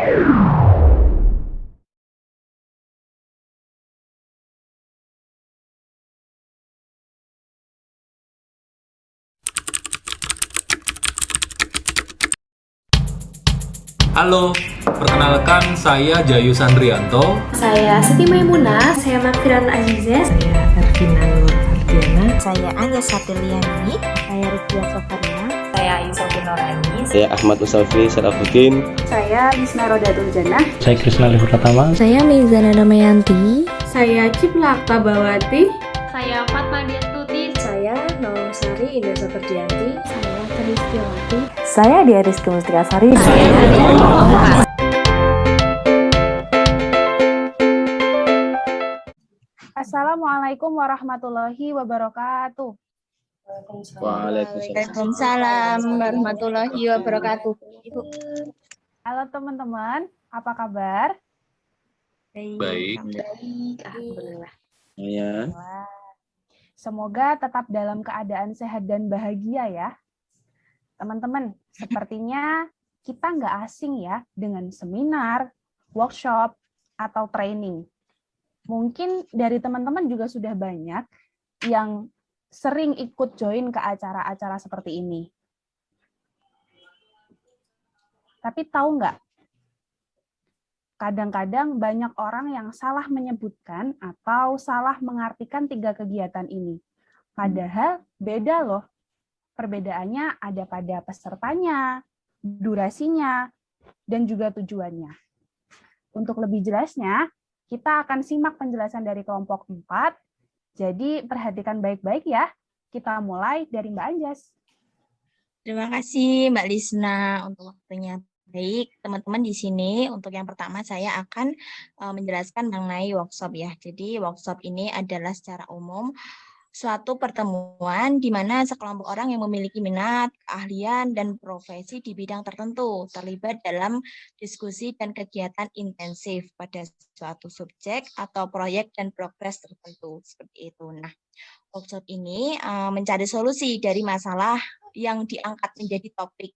Halo, perkenalkan saya Jayu Sandrianto. Saya Siti Maimunah, saya Makfiran Azizes. Saya Ervina Nur Ardiana. Saya Anya Satiliani. Saya Rizkia Sofarina. Saya Yusofi Norani. Saya Ahmad Musafi Sarafuddin. Saya Bisna Rodatul Jannah. Saya Krisna Lihur Pratama. Saya Mizana Damayanti. Saya Ciplak Tabawati. Saya Fatma Diastuti. Saya Nawasari Indah Saperdianti. Saya Tristiawati. Saya Dia Rizky Mustikasari. Assalamualaikum warahmatullahi wabarakatuh. Waalaikumsalam warahmatullahi wabarakatuh. Halo teman-teman, apa kabar? Baik. Alhamdulillah. Ya. Semoga tetap dalam keadaan sehat dan bahagia ya. Teman-teman, sepertinya kita nggak asing ya dengan seminar, workshop, atau training. Mungkin dari teman-teman juga sudah banyak yang sering ikut join ke acara-acara seperti ini. Tapi tahu nggak? Kadang-kadang banyak orang yang salah menyebutkan atau salah mengartikan 3 kegiatan ini. Padahal beda loh. Perbedaannya ada pada pesertanya, durasinya, dan juga tujuannya. Untuk lebih jelasnya, kita akan simak penjelasan dari kelompok 4. Jadi perhatikan baik-baik ya. Kita mulai dari Mbak Anjas. Terima kasih Mbak Lisna untuk waktunya. Baik, teman-teman di sini untuk yang pertama saya akan menjelaskan mengenai workshop ya. Jadi workshop ini adalah secara umum suatu pertemuan di mana sekelompok orang yang memiliki minat, keahlian, dan profesi di bidang tertentu terlibat dalam diskusi dan kegiatan intensif pada suatu subjek atau proyek dan progres tertentu seperti itu. Nah, workshop ini mencari solusi dari masalah yang diangkat menjadi topik,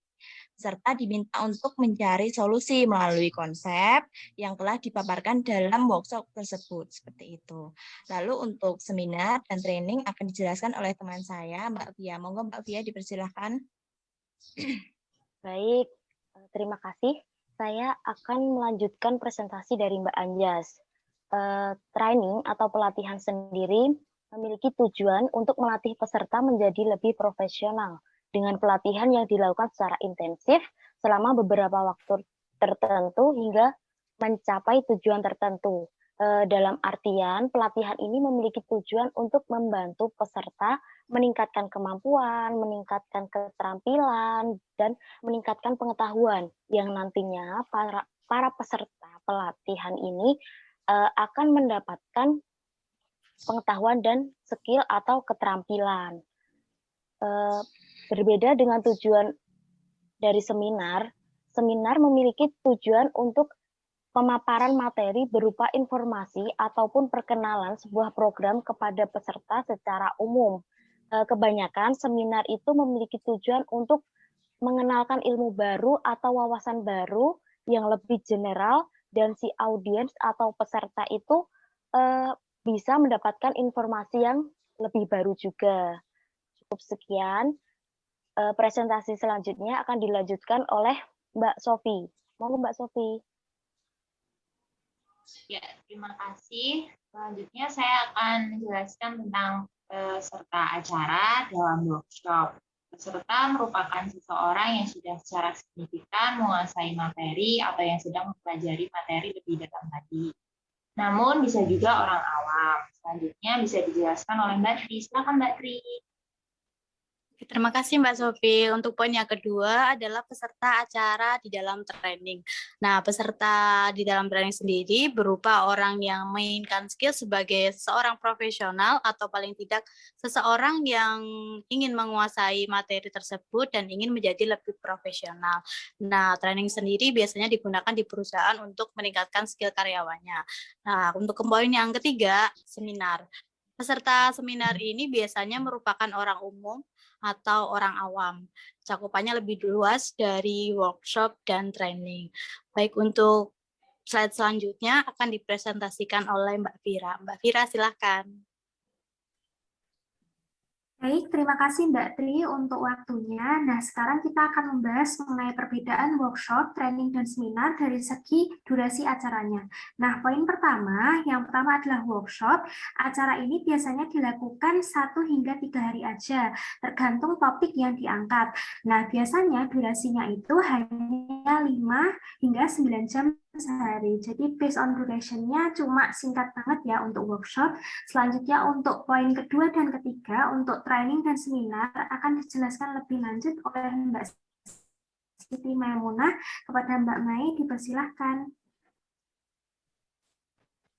serta diminta untuk mencari solusi melalui konsep yang telah dipaparkan dalam workshop tersebut, seperti itu. Lalu untuk seminar dan training akan dijelaskan oleh teman saya, Mbak Via. Monggo Mbak Via dipersilahkan. Baik, terima kasih. Saya akan melanjutkan presentasi dari Mbak Anjas. Training atau pelatihan sendiri memiliki tujuan untuk melatih peserta menjadi lebih profesional dengan pelatihan yang dilakukan secara intensif selama beberapa waktu tertentu hingga mencapai tujuan tertentu. Dalam artian, pelatihan ini memiliki tujuan untuk membantu peserta meningkatkan kemampuan, meningkatkan keterampilan, dan meningkatkan pengetahuan yang nantinya para peserta pelatihan ini akan mendapatkan pengetahuan dan skill atau keterampilan. Berbeda dengan tujuan dari seminar, seminar memiliki tujuan untuk pemaparan materi berupa informasi ataupun perkenalan sebuah program kepada peserta secara umum. Kebanyakan seminar itu memiliki tujuan untuk mengenalkan ilmu baru atau wawasan baru yang lebih general dan si audiens atau peserta itu bisa mendapatkan informasi yang lebih baru juga. Cukup sekian. Presentasi selanjutnya akan dilanjutkan oleh Mbak Sofi. Monggo Mbak Sofi. Ya, terima kasih. Selanjutnya saya akan menjelaskan tentang peserta acara dalam workshop. Peserta merupakan seseorang yang sudah secara signifikan menguasai materi atau yang sedang mempelajari materi lebih dalam tadi. Namun bisa juga orang awam. Selanjutnya bisa dijelaskan oleh Mbak Tri. Silakan Mbak Tri. Terima kasih Mbak Sofi. Untuk poin yang kedua adalah peserta acara di dalam training. Nah, peserta di dalam training sendiri berupa orang yang menginginkan skill sebagai seorang profesional atau paling tidak seseorang yang ingin menguasai materi tersebut dan ingin menjadi lebih profesional. Nah, training sendiri biasanya digunakan di perusahaan untuk meningkatkan skill karyawannya. Nah, untuk poin yang ketiga, seminar. Peserta seminar ini biasanya merupakan orang umum atau orang awam. Cakupannya lebih luas dari workshop dan training. Baik, untuk slide selanjutnya akan dipresentasikan oleh Mbak Vira. Mbak Vira, silakan. Baik, terima kasih Mbak Tri untuk waktunya. Nah, sekarang kita akan membahas mengenai perbedaan workshop, training, dan seminar dari segi durasi acaranya. Nah, poin pertama, yang pertama adalah workshop. Acara ini biasanya dilakukan 1 hingga 3 hari aja, tergantung topik yang diangkat. Nah, biasanya durasinya itu hanya 5 hingga 9 jam sehari. Jadi based on duration-nya cuma singkat banget ya untuk workshop. Selanjutnya untuk poin kedua dan ketiga untuk training dan seminar akan dijelaskan lebih lanjut oleh Mbak Siti Maimunah. Kepada Mbak Mai dipersilahkan.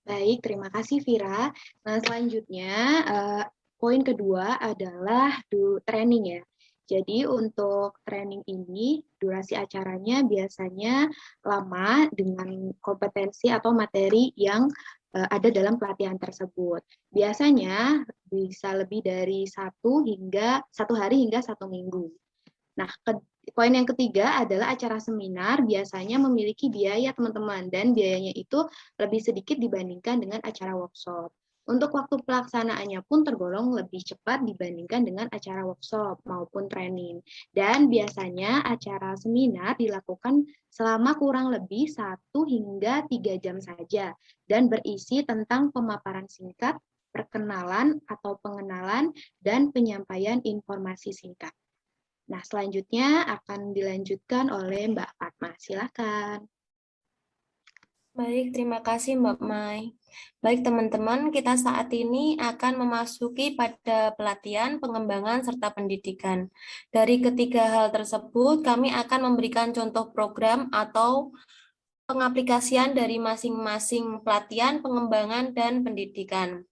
Baik, terima kasih Vira. Nah, selanjutnya poin kedua adalah training ya. Jadi untuk training ini durasi acaranya biasanya lama dengan kompetensi atau materi yang ada dalam pelatihan tersebut. Biasanya bisa lebih dari 1 hari hingga 1 minggu. Nah, poin yang ketiga adalah acara seminar biasanya memiliki biaya teman-teman dan biayanya itu lebih sedikit dibandingkan dengan acara workshop. Untuk waktu pelaksanaannya pun tergolong lebih cepat dibandingkan dengan acara workshop maupun training. Dan biasanya acara seminar dilakukan selama kurang lebih 1 hingga 3 jam saja dan berisi tentang pemaparan singkat, perkenalan atau pengenalan, dan penyampaian informasi singkat. Nah, selanjutnya akan dilanjutkan oleh Mbak Fatma. Silakan. Baik, terima kasih Mbak Mai. Baik teman-teman, kita saat ini akan memasuki pada pelatihan, pengembangan, serta pendidikan. Dari ketiga hal tersebut, kami akan memberikan contoh program atau pengaplikasian dari masing-masing pelatihan, pengembangan, dan pendidikan.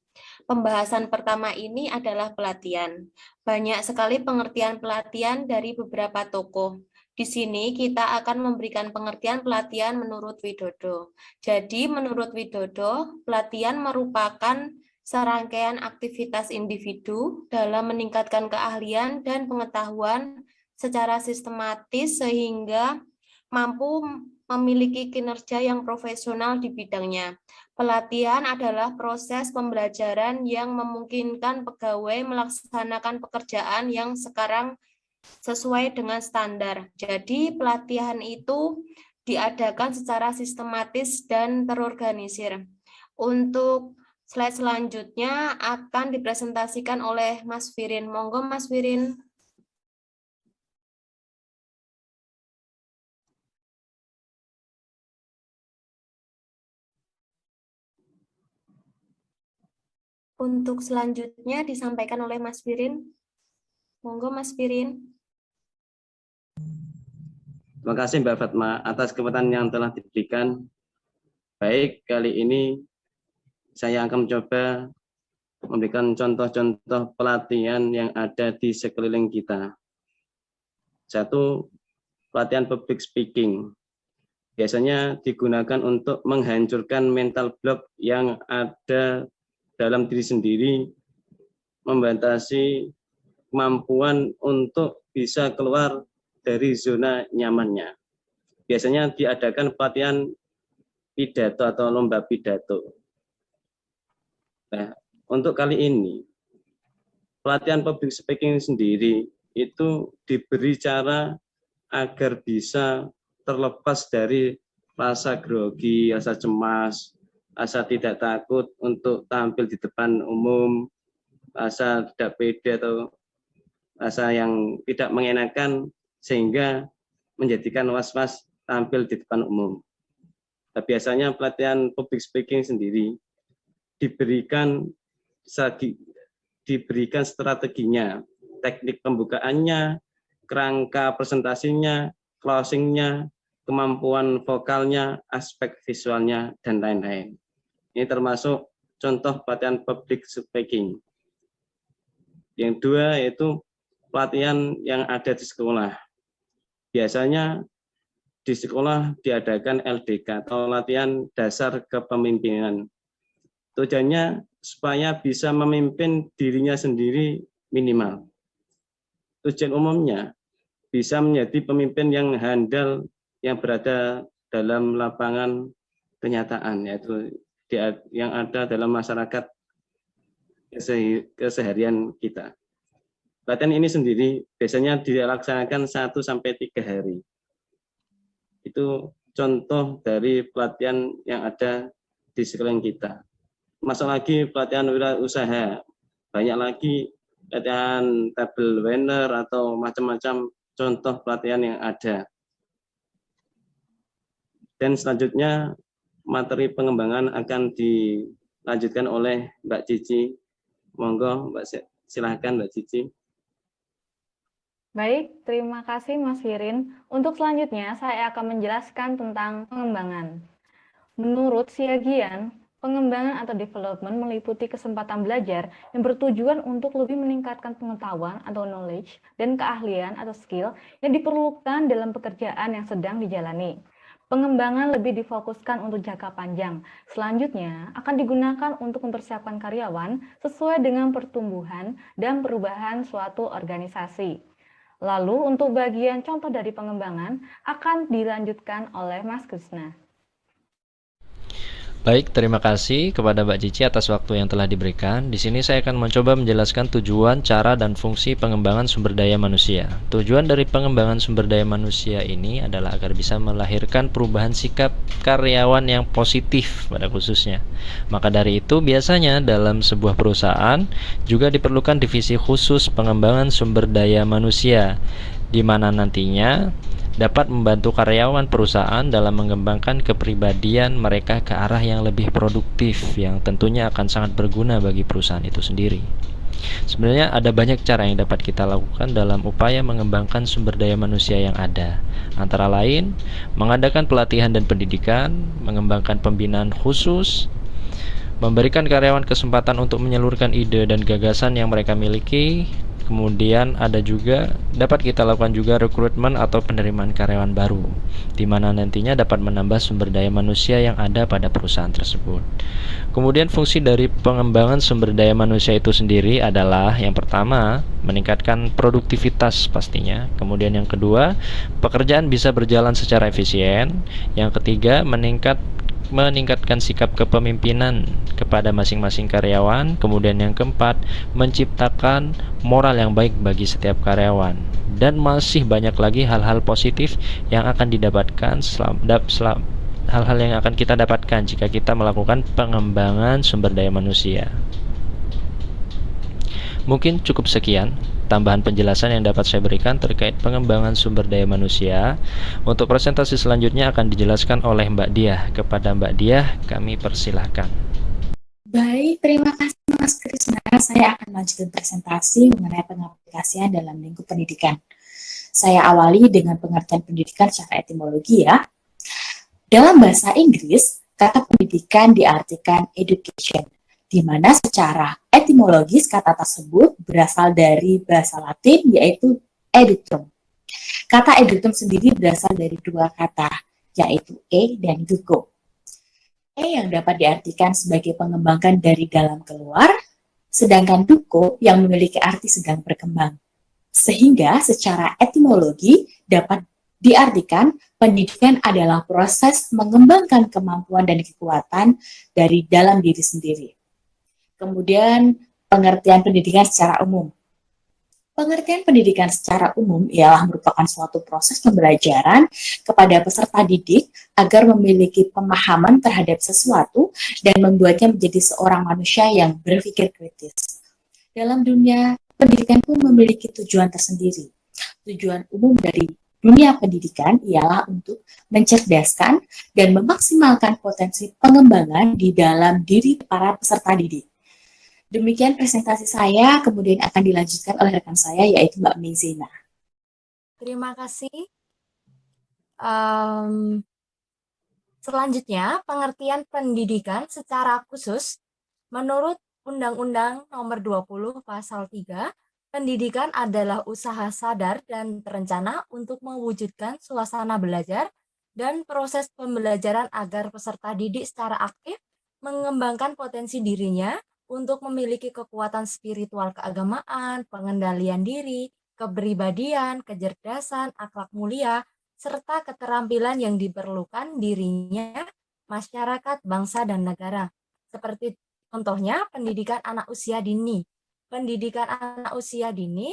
Pembahasan pertama ini adalah pelatihan. Banyak sekali pengertian pelatihan dari beberapa tokoh. Di sini kita akan memberikan pengertian pelatihan menurut Widodo. Jadi menurut Widodo, pelatihan merupakan serangkaian aktivitas individu dalam meningkatkan keahlian dan pengetahuan secara sistematis sehingga mampu memiliki kinerja yang profesional di bidangnya. Pelatihan adalah proses pembelajaran yang memungkinkan pegawai melaksanakan pekerjaan yang sekarang sesuai dengan standar. Jadi pelatihan itu diadakan secara sistematis dan terorganisir. Untuk slide selanjutnya akan dipresentasikan oleh Mas Firin. Monggo Mas Firin. Untuk selanjutnya disampaikan oleh Mas Firin. Monggo Mas Firin. Terima kasih Mbak Fatma atas kesempatan yang telah diberikan. Baik, kali ini saya akan mencoba memberikan contoh-contoh pelatihan yang ada di sekeliling kita. 1, pelatihan public speaking. Biasanya digunakan untuk menghancurkan mental block yang ada dalam diri sendiri, membatasi kemampuan untuk bisa keluar dari zona nyamannya. Biasanya diadakan pelatihan pidato atau lomba pidato. Nah, untuk kali ini, pelatihan public speaking sendiri itu diberi cara agar bisa terlepas dari rasa grogi, rasa cemas, rasa tidak takut untuk tampil di depan umum, rasa tidak pede atau rasa yang tidak mengenakan sehingga menjadikan was-was tampil di depan umum. Nah, biasanya pelatihan public speaking sendiri diberikan strateginya, teknik pembukaannya, kerangka presentasinya, closingnya, kemampuan vokalnya, aspek visualnya, dan lain-lain. Ini termasuk contoh pelatihan public speaking. Yang 2 yaitu pelatihan yang ada di sekolah. Biasanya di sekolah diadakan LDK atau latihan dasar kepemimpinan. Tujuannya supaya bisa memimpin dirinya sendiri minimal. tujuan umumnya bisa menjadi pemimpin yang handal yang berada dalam lapangan kenyataan, yaitu yang ada dalam masyarakat keseharian kita. Pelatihan ini sendiri biasanya dilaksanakan 1-3 hari. Itu contoh dari pelatihan yang ada di sekeliling kita. Masuk lagi pelatihan wirausaha, banyak lagi pelatihan table winner atau macam-macam contoh pelatihan yang ada. Dan selanjutnya materi pengembangan akan dilanjutkan oleh Mbak Cici. Monggo Mbak, silahkan Mbak Cici. Baik, terima kasih Mas Firin. Untuk selanjutnya saya akan menjelaskan tentang pengembangan. Menurut Siagian, pengembangan atau development meliputi kesempatan belajar yang bertujuan untuk lebih meningkatkan pengetahuan atau knowledge dan keahlian atau skill yang diperlukan dalam pekerjaan yang sedang dijalani. Pengembangan lebih difokuskan untuk jangka panjang. Selanjutnya akan digunakan untuk mempersiapkan karyawan sesuai dengan pertumbuhan dan perubahan suatu organisasi. Lalu untuk bagian contoh dari pengembangan akan dilanjutkan oleh Mas Krisna. Baik, terima kasih kepada Mbak Cici atas waktu yang telah diberikan. Di sini saya akan mencoba menjelaskan tujuan, cara, dan fungsi pengembangan sumber daya manusia. Tujuan dari pengembangan sumber daya manusia ini adalah agar bisa melahirkan perubahan sikap karyawan yang positif pada khususnya. Maka dari itu, biasanya dalam sebuah perusahaan juga diperlukan divisi khusus pengembangan sumber daya manusia, di mana nantinya dapat membantu karyawan perusahaan dalam mengembangkan kepribadian mereka ke arah yang lebih produktif, yang tentunya akan sangat berguna bagi perusahaan itu sendiri. Sebenarnya ada banyak cara yang dapat kita lakukan dalam upaya mengembangkan sumber daya manusia yang ada. Antara lain, mengadakan pelatihan dan pendidikan, mengembangkan pembinaan khusus, memberikan karyawan kesempatan untuk menyalurkan ide dan gagasan yang mereka miliki. Kemudian ada juga dapat kita lakukan juga rekrutmen atau penerimaan karyawan baru, di mana nantinya dapat menambah sumber daya manusia yang ada pada perusahaan tersebut. Kemudian fungsi dari pengembangan sumber daya manusia itu sendiri adalah yang pertama, meningkatkan produktivitas pastinya. Kemudian yang kedua, pekerjaan bisa berjalan secara efisien. Yang ketiga, meningkatkan sikap kepemimpinan kepada masing-masing karyawan. Kemudian yang keempat, menciptakan moral yang baik bagi setiap karyawan. Dan masih banyak lagi hal-hal positif yang akan didapatkan hal-hal yang akan kita dapatkan jika kita melakukan pengembangan sumber daya manusia. Mungkin cukup sekian tambahan penjelasan yang dapat saya berikan terkait pengembangan sumber daya manusia. Untuk presentasi selanjutnya akan dijelaskan oleh Mbak Diah. Kepada Mbak Diah, kami persilahkan. Baik, terima kasih Mas Krisna. Saya akan melanjutkan presentasi mengenai pengaplikasian dalam lingkup pendidikan. Saya awali dengan pengertian pendidikan secara etimologi ya. Dalam bahasa Inggris, kata pendidikan diartikan education, di mana secara etimologis kata tersebut berasal dari bahasa Latin yaitu edutum. Kata edutum sendiri berasal dari dua kata, yaitu dan duco. Yang dapat diartikan sebagai mengembangkan dari dalam keluar, sedangkan duco yang memiliki arti sedang berkembang. Sehingga secara etimologi dapat diartikan pendidikan adalah proses mengembangkan kemampuan dan kekuatan dari dalam diri sendiri. Kemudian pengertian pendidikan secara umum. Pengertian pendidikan secara umum ialah merupakan suatu proses pembelajaran kepada peserta didik agar memiliki pemahaman terhadap sesuatu dan membuatnya menjadi seorang manusia yang berpikir kritis. Dalam dunia pendidikan pun memiliki tujuan tersendiri. Tujuan umum dari dunia pendidikan ialah untuk mencerdaskan dan memaksimalkan potensi pengembangan di dalam diri para peserta didik. Demikian presentasi saya, kemudian akan dilanjutkan oleh rekan saya, yaitu Mbak Mezina. Terima kasih. Selanjutnya, pengertian pendidikan secara khusus. Menurut Undang-Undang Nomor 20 Pasal 3, pendidikan adalah usaha sadar dan terencana untuk mewujudkan suasana belajar dan proses pembelajaran agar peserta didik secara aktif mengembangkan potensi dirinya untuk memiliki kekuatan spiritual keagamaan, pengendalian diri, kepribadian, kecerdasan, akhlak mulia, serta keterampilan yang diperlukan dirinya, masyarakat, bangsa, dan negara. Seperti contohnya pendidikan anak usia dini. Pendidikan anak usia dini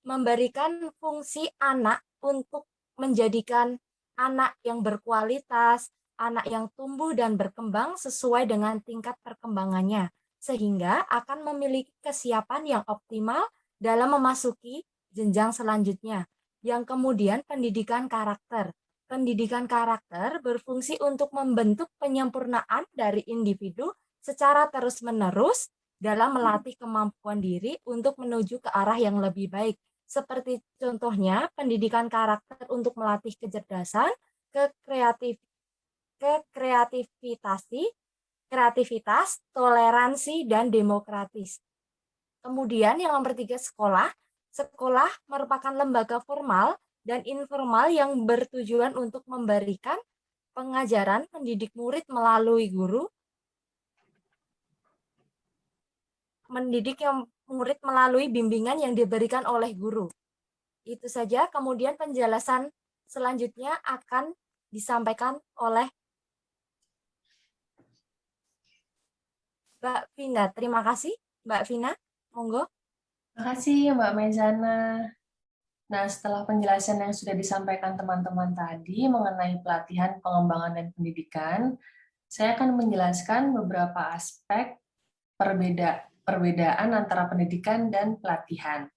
memberikan fungsi anak untuk menjadikan anak yang berkualitas, anak yang tumbuh dan berkembang sesuai dengan tingkat perkembangannya, sehingga akan memiliki kesiapan yang optimal dalam memasuki jenjang selanjutnya. Yang kemudian pendidikan karakter. Pendidikan karakter berfungsi untuk membentuk penyempurnaan dari individu secara terus-menerus dalam melatih kemampuan diri untuk menuju ke arah yang lebih baik. Seperti contohnya pendidikan karakter untuk melatih kecerdasan, kreativitas, toleransi, dan demokratis. Kemudian yang nomor 3, sekolah. Sekolah merupakan lembaga formal dan informal yang bertujuan untuk memberikan pengajaran mendidik murid melalui guru, murid melalui bimbingan yang diberikan oleh guru. Itu saja, kemudian penjelasan selanjutnya akan disampaikan oleh Mbak Vina. Terima kasih, Mbak Vina. Monggo. Terima kasih, Mbak Mezana. Nah, setelah penjelasan yang sudah disampaikan teman-teman tadi mengenai pelatihan, pengembangan, dan pendidikan, saya akan menjelaskan beberapa aspek perbedaan antara pendidikan dan pelatihan.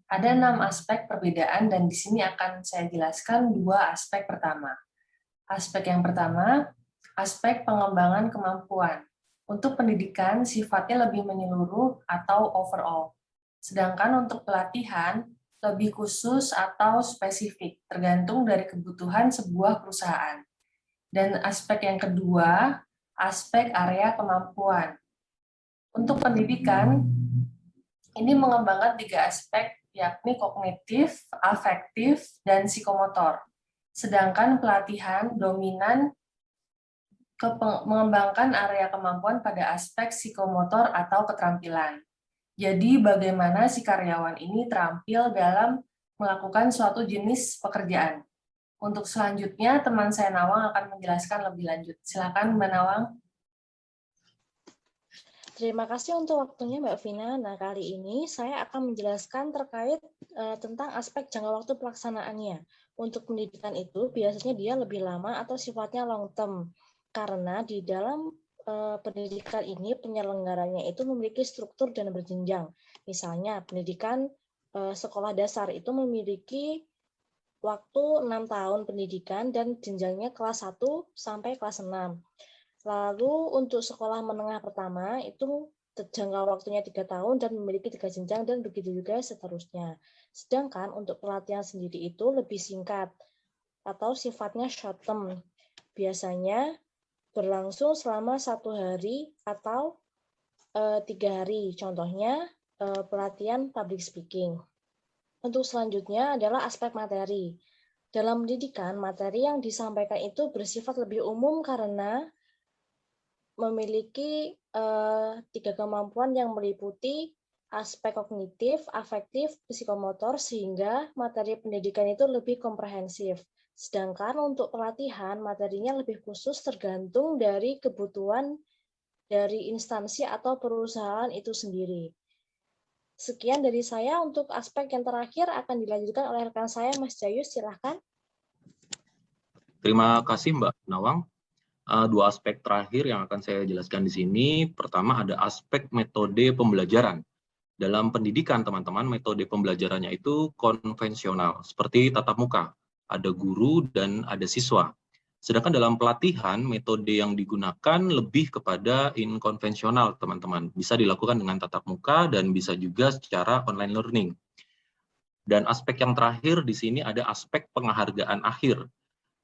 Ada 6 aspek perbedaan dan di sini akan saya jelaskan 2 aspek pertama. Aspek yang pertama, aspek pengembangan kemampuan. Untuk pendidikan sifatnya lebih menyeluruh atau overall. Sedangkan untuk pelatihan lebih khusus atau spesifik, tergantung dari kebutuhan sebuah perusahaan. Dan aspek yang kedua, aspek area kemampuan. Untuk pendidikan, ini mengembangkan 3 aspek, yakni kognitif, afektif, dan psikomotor. Sedangkan pelatihan dominan mengembangkan area kemampuan pada aspek psikomotor atau keterampilan. Jadi bagaimana si karyawan ini terampil dalam melakukan suatu jenis pekerjaan. Untuk selanjutnya, teman saya Nawang akan menjelaskan lebih lanjut. Silakan Mbak Nawang. Terima kasih untuk waktunya Mbak Vina. Nah, kali ini saya akan menjelaskan terkait tentang aspek jangka waktu pelaksanaannya. Untuk pendidikan itu biasanya dia lebih lama atau sifatnya long term. Karena di dalam pendidikan ini penyelenggaranya itu memiliki struktur dan berjenjang. Misalnya pendidikan sekolah dasar itu memiliki waktu 6 tahun pendidikan dan jenjangnya kelas 1 sampai kelas 6. Lalu untuk sekolah menengah pertama itu jangka waktunya 3 tahun dan memiliki 3 jenjang dan begitu juga seterusnya. Sedangkan untuk pelatihan sendiri itu lebih singkat atau sifatnya short term. Biasanya berlangsung selama 1 hari atau 3 hari. Contohnya pelatihan public speaking. Untuk selanjutnya adalah aspek materi. Dalam pendidikan, materi yang disampaikan itu bersifat lebih umum karena memiliki 3 kemampuan yang meliputi aspek kognitif, afektif, psikomotor, sehingga materi pendidikan itu lebih komprehensif. Sedangkan untuk pelatihan, materinya lebih khusus tergantung dari kebutuhan dari instansi atau perusahaan itu sendiri. Sekian dari saya. Untuk aspek yang terakhir akan dilanjutkan oleh rekan saya, Mas Jayus, silahkan. Terima kasih Mbak Nawang. 2 aspek terakhir yang akan saya jelaskan di sini. Pertama ada aspek metode pembelajaran. Dalam pendidikan teman-teman, metode pembelajarannya itu konvensional, seperti tatap muka. Ada guru dan ada siswa. Sedangkan dalam pelatihan, metode yang digunakan lebih kepada inkonvensional, teman-teman. Bisa dilakukan dengan tatap muka dan bisa juga secara online learning. Dan aspek yang terakhir di sini ada aspek penghargaan akhir.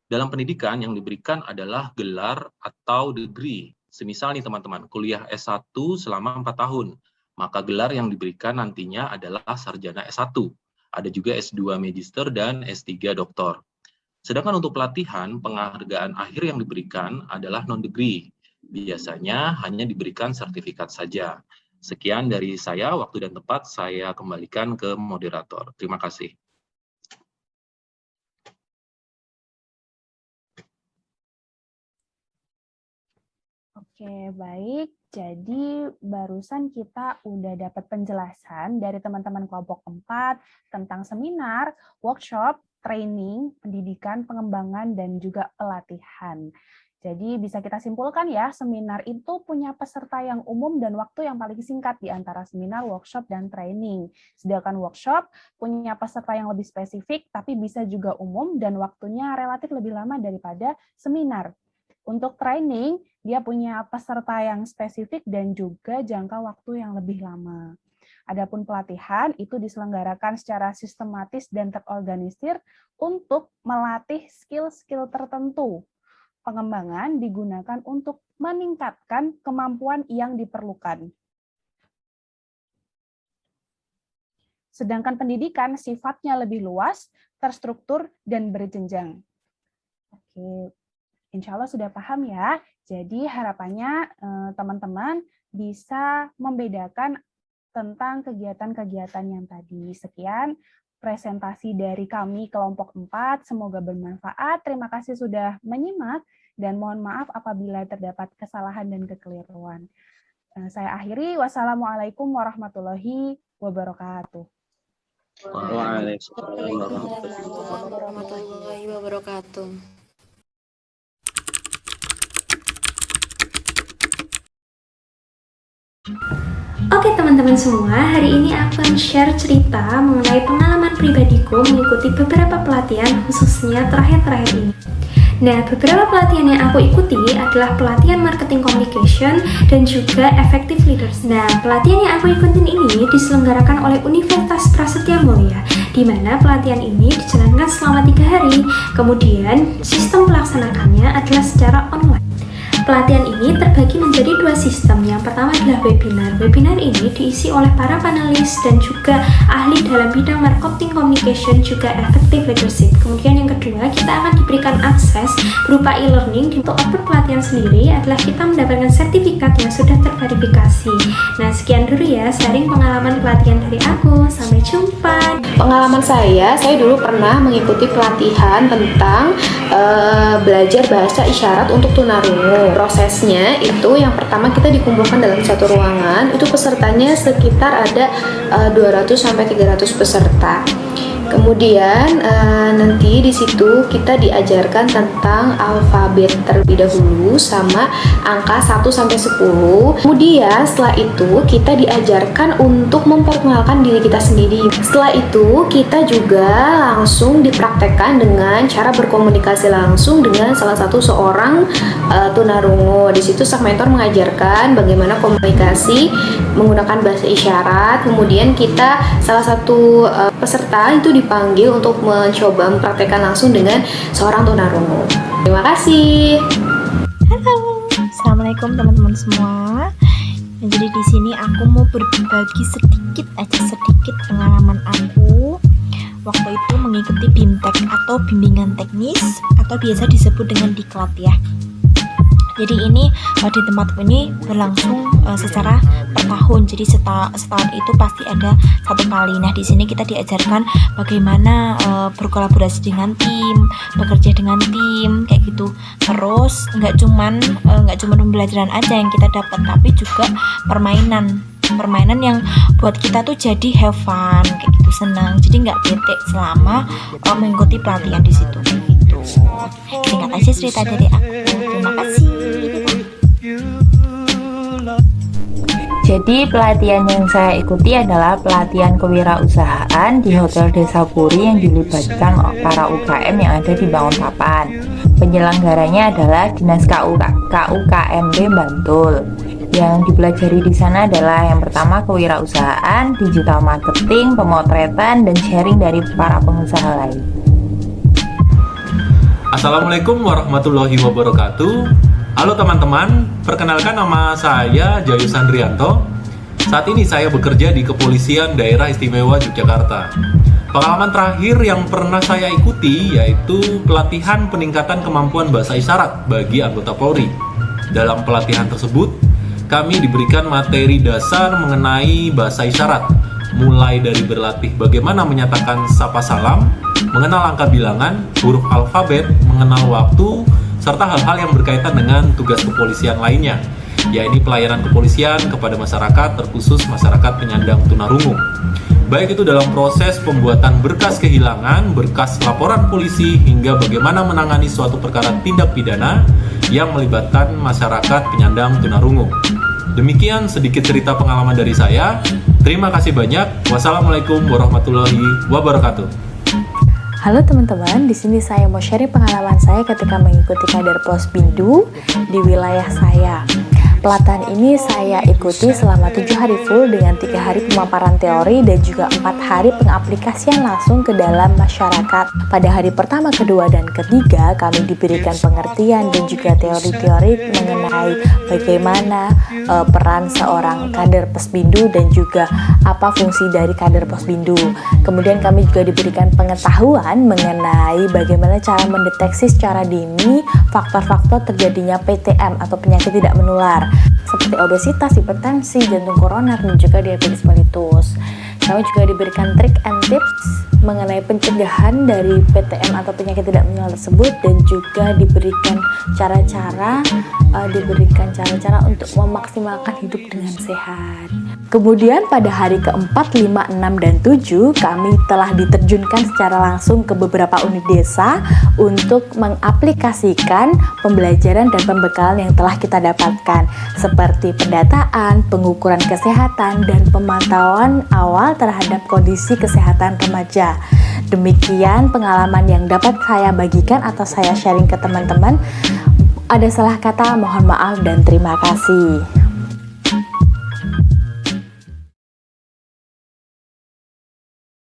Dalam pendidikan yang diberikan adalah gelar atau degree. Semisal nih teman-teman, kuliah S1 selama 4 tahun. Maka gelar yang diberikan nantinya adalah sarjana S1. Ada juga S2 Magister dan S3 Doktor. Sedangkan untuk pelatihan, penghargaan akhir yang diberikan adalah non-degree. Biasanya hanya diberikan sertifikat saja. Sekian dari saya, waktu dan tempat saya kembalikan ke moderator. Terima kasih. Oke, baik. Jadi barusan kita udah dapat penjelasan dari teman-teman kelompok 4 tentang seminar, workshop, training, pendidikan, pengembangan, dan juga pelatihan. Jadi bisa kita simpulkan ya, seminar itu punya peserta yang umum dan waktu yang paling singkat di antara seminar, workshop, dan training. Sedangkan workshop punya peserta yang lebih spesifik, tapi bisa juga umum dan waktunya relatif lebih lama daripada seminar. Untuk training, dia punya peserta yang spesifik dan juga jangka waktu yang lebih lama. Adapun pelatihan itu diselenggarakan secara sistematis dan terorganisir untuk melatih skill-skill tertentu. Pengembangan digunakan untuk meningkatkan kemampuan yang diperlukan. Sedangkan pendidikan sifatnya lebih luas, terstruktur, dan berjenjang. Oke, insya Allah sudah paham ya. Jadi harapannya teman-teman bisa membedakan tentang kegiatan-kegiatan yang tadi. Sekian presentasi dari kami kelompok 4, semoga bermanfaat. Terima kasih sudah menyimak dan mohon maaf apabila terdapat kesalahan dan kekeliruan. Saya akhiri, wassalamualaikum warahmatullahi wabarakatuh. Waalaikumsalam warahmatullahi wabarakatuh. Oke teman-teman semua, hari ini aku akan share cerita mengenai pengalaman pribadiku mengikuti beberapa pelatihan khususnya terakhir-terakhir ini. Nah, beberapa pelatihan yang aku ikuti adalah pelatihan marketing communication dan juga effective leaders. Nah, pelatihan yang aku ikutin ini diselenggarakan oleh Universitas Prasetya Mulia, di mana pelatihan ini dijalankan selama 3 hari. Kemudian, sistem pelaksanakannya adalah secara online. Pelatihan ini terbagi menjadi 2 sistem. Yang pertama adalah webinar. Webinar ini diisi oleh para panelis dan juga ahli dalam bidang marketing communication juga effective leadership. Kemudian yang kedua, kita akan diberikan akses berupa e-learning. Untuk output pelatihan sendiri adalah kita mendapatkan sertifikat yang sudah terverifikasi. Nah, sekian dulu ya sharing pengalaman pelatihan dari aku. Sampai jumpa. Pengalaman saya dulu pernah mengikuti pelatihan tentang belajar bahasa isyarat untuk tunarungu. Prosesnya itu yang pertama kita dikumpulkan dalam satu ruangan, itu pesertanya sekitar ada 200 sampai 300 peserta. Kemudian nanti di situ kita diajarkan tentang alfabet terlebih dahulu sama angka 1 sampai 10. Kemudian setelah itu kita diajarkan untuk memperkenalkan diri kita sendiri. Setelah itu kita juga langsung dipraktekkan dengan cara berkomunikasi langsung dengan salah satu seorang tunarungu. Di situ sang mentor mengajarkan bagaimana komunikasi menggunakan bahasa isyarat. Kemudian kita salah satu peserta itu dipanggil untuk mencoba mempraktekkan langsung dengan seorang tunarungu. Terima kasih. Halo, assalamualaikum teman-teman semua. Jadi di sini aku mau berbagi sedikit pengalaman aku waktu itu mengikuti BIMTEK atau bimbingan teknis atau biasa disebut dengan diklat ya. Jadi ini di tempatku ini berlangsung secara per tahun. Jadi setahun itu pasti ada 1 kali. Nah, di sini kita diajarkan bagaimana berkolaborasi dengan tim, bekerja dengan tim, kayak gitu. Terus nggak cuman pembelajaran aja yang kita dapat, tapi juga permainan yang buat kita tuh jadi have fun, kayak gitu, senang. Jadi nggak bete selama mengikuti pelatihan di situ, kayak gitu. Singkat aja cerita dari aku. Terima kasih. Jadi pelatihan yang saya ikuti adalah pelatihan kewirausahaan di Hotel Desa Puri yang dilibatkan para UKM yang ada di Banguntapan. Penyelenggaranya adalah Dinas KUKMB Bantul. Yang dipelajari di sana adalah yang pertama kewirausahaan, digital marketing, pemotretan, dan sharing dari para pengusaha lain. Assalamualaikum warahmatullahi wabarakatuh. Halo teman-teman, perkenalkan nama saya Jayu Sandrianto. Saat ini saya bekerja di Kepolisian Daerah Istimewa Yogyakarta. Pengalaman terakhir yang pernah saya ikuti yaitu pelatihan peningkatan kemampuan bahasa isyarat bagi anggota Polri. Dalam pelatihan tersebut, kami diberikan materi dasar mengenai bahasa isyarat, mulai dari berlatih bagaimana menyatakan sapa salam, mengenal angka bilangan, huruf alfabet, mengenal waktu, serta hal-hal yang berkaitan dengan tugas kepolisian lainnya, yaitu pelayanan kepolisian kepada masyarakat, terkhusus masyarakat penyandang tunarungu. Baik itu dalam proses pembuatan berkas kehilangan, berkas laporan polisi, hingga bagaimana menangani suatu perkara tindak pidana yang melibatkan masyarakat penyandang tunarungu. Demikian sedikit cerita pengalaman dari saya. Terima kasih banyak. Wassalamualaikum warahmatullahi wabarakatuh. Halo teman-teman, di sini saya mau sharing pengalaman saya ketika mengikuti Kader Posbindu di wilayah saya. Pelatihan ini saya ikuti selama 7 hari full dengan 3 hari pemaparan teori dan juga 4 hari pengaplikasian langsung ke dalam masyarakat. Pada hari pertama, kedua, dan ketiga kami diberikan pengertian dan juga teori-teori mengenai bagaimana peran seorang kader Posbindu dan juga apa fungsi dari kader Posbindu. Kemudian kami juga diberikan pengetahuan mengenai bagaimana cara mendeteksi secara dini faktor-faktor terjadinya PTM atau penyakit tidak menular seperti obesitas, hipertensi, jantung koroner, dan juga diabetes mellitus. Kami juga diberikan trik and tips mengenai pencegahan dari PTM atau penyakit tidak menular tersebut, dan juga diberikan cara-cara untuk memaksimalkan hidup dengan sehat. Kemudian pada hari keempat, 5, 6, dan 7 kami telah diterjunkan secara langsung ke beberapa unit desa untuk mengaplikasikan pembelajaran dan pembekalan yang telah kita dapatkan seperti pendataan, pengukuran kesehatan, dan pemantauan awal terhadap kondisi kesehatan remaja. Demikian pengalaman yang dapat saya bagikan atau saya sharing ke teman-teman. Ada salah kata, mohon maaf dan terima kasih.